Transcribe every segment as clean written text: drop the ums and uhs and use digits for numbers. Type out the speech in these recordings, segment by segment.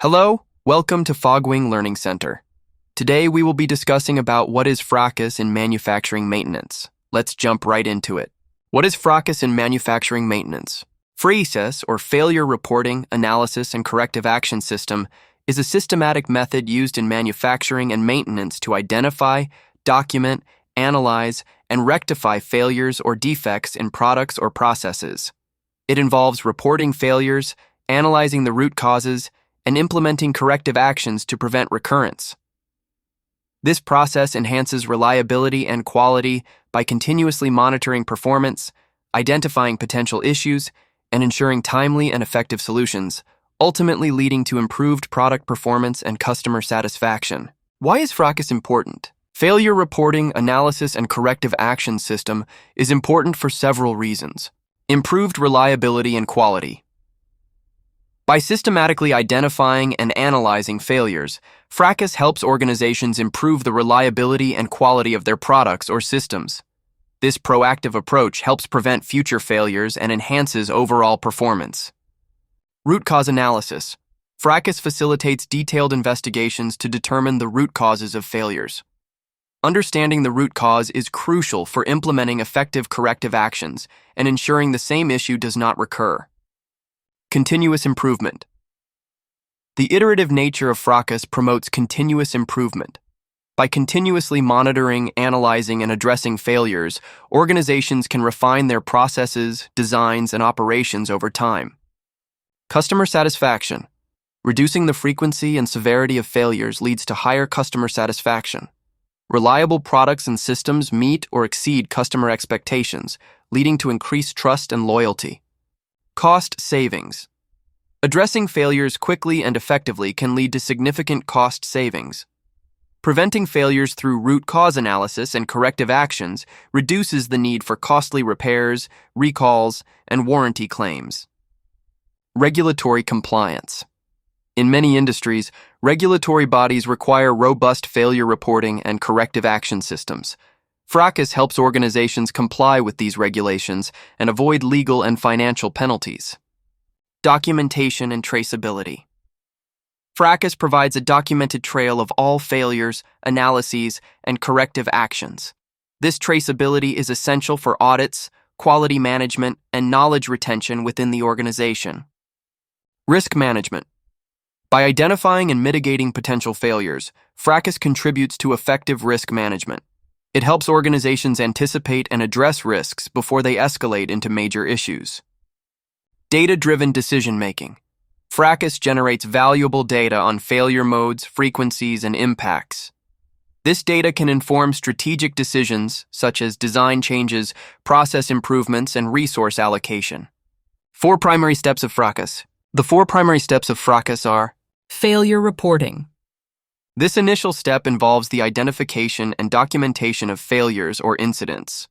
Hello, welcome to Fogwing Learning Center. Today we will be discussing about what is FRACAS in manufacturing maintenance. Let's jump right into it. What is FRACAS in manufacturing maintenance? FRACAS, or Failure Reporting, Analysis, and Corrective Action System, is a systematic method used in manufacturing and maintenance to identify, document, analyze, and rectify failures or defects in products or processes. It involves reporting failures, analyzing the root causes, and implementing corrective actions to prevent recurrence. This process enhances reliability and quality by continuously monitoring performance, identifying potential issues, and ensuring timely and effective solutions, ultimately leading to improved product performance and customer satisfaction. Why is FRACAS important? Failure Reporting, Analysis, and Corrective Action System is important for several reasons. Improved reliability and quality. By systematically identifying and analyzing failures, FRACAS helps organizations improve the reliability and quality of their products or systems. This proactive approach helps prevent future failures and enhances overall performance. Root cause analysis. FRACAS facilitates detailed investigations to determine the root causes of failures. Understanding the root cause is crucial for implementing effective corrective actions and ensuring the same issue does not recur. Continuous improvement. The iterative nature of FRACAS promotes continuous improvement. By continuously monitoring, analyzing, and addressing failures, organizations can refine their processes, designs, and operations over time. Customer satisfaction. Reducing the frequency and severity of failures leads to higher customer satisfaction. Reliable products and systems meet or exceed customer expectations, leading to increased trust and loyalty. Cost savings. Addressing failures quickly and effectively can lead to significant cost savings. Preventing failures through root cause analysis and corrective actions reduces the need for costly repairs, recalls, and warranty claims. Regulatory compliance. In many industries, regulatory bodies require robust failure reporting and corrective action systems. FRACAS helps organizations comply with these regulations and avoid legal and financial penalties. Documentation and traceability. FRACAS provides a documented trail of all failures, analyses, and corrective actions. This traceability is essential for audits, quality management, and knowledge retention within the organization. Risk management. By identifying and mitigating potential failures, FRACAS contributes to effective risk management. It helps organizations anticipate and address risks before they escalate into major issues. Data-driven decision-making. FRACAS generates valuable data on failure modes, frequencies, and impacts. This data can inform strategic decisions such as design changes, process improvements, and resource allocation. 4 primary steps of FRACAS. The 4 primary steps of FRACAS are: Failure reporting. This initial step involves the identification and documentation of failures or incidents.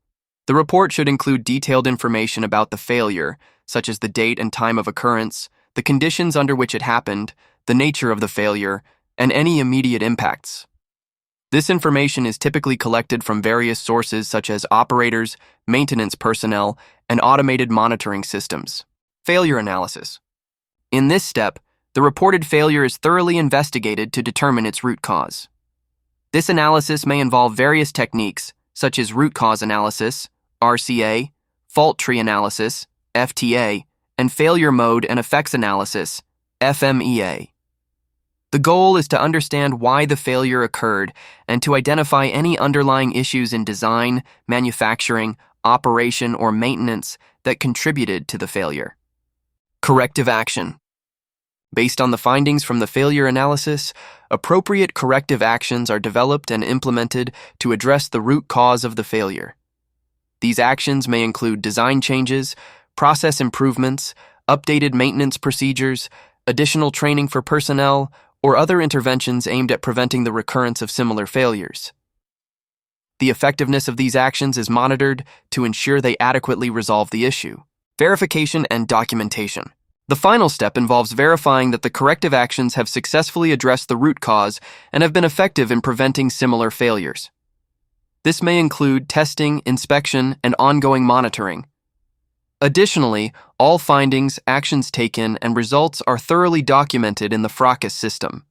The report should include detailed information about the failure, such as the date and time of occurrence, the conditions under which it happened, the nature of the failure, and any immediate impacts. This information is typically collected from various sources such as operators, maintenance personnel, and automated monitoring systems. Failure analysis. In this step, the reported failure is thoroughly investigated to determine its root cause. This analysis may involve various techniques, such as root cause analysis, RCA, fault tree analysis, FTA, and failure mode and effects analysis, FMEA. The goal is to understand why the failure occurred and to identify any underlying issues in design, manufacturing, operation, or maintenance that contributed to the failure. Corrective action. Based on the findings from the failure analysis, appropriate corrective actions are developed and implemented to address the root cause of the failure. These actions may include design changes, process improvements, updated maintenance procedures, additional training for personnel, or other interventions aimed at preventing the recurrence of similar failures. The effectiveness of these actions is monitored to ensure they adequately resolve the issue. Verification and documentation. The final step involves verifying that the corrective actions have successfully addressed the root cause and have been effective in preventing similar failures. This may include testing, inspection, and ongoing monitoring. Additionally, all findings, actions taken, and results are thoroughly documented in the FRACAS system.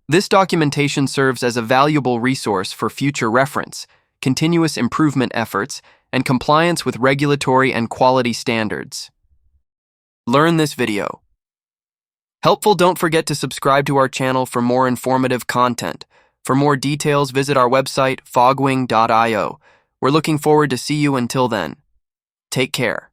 This documentation serves as a valuable resource for future reference, continuous improvement efforts, and compliance with regulatory and quality standards. Learn this video. Helpful, don't forget to subscribe to our channel for more informative content. For more details, visit our website, fogwing.io. We're looking forward to see you until then. Take care.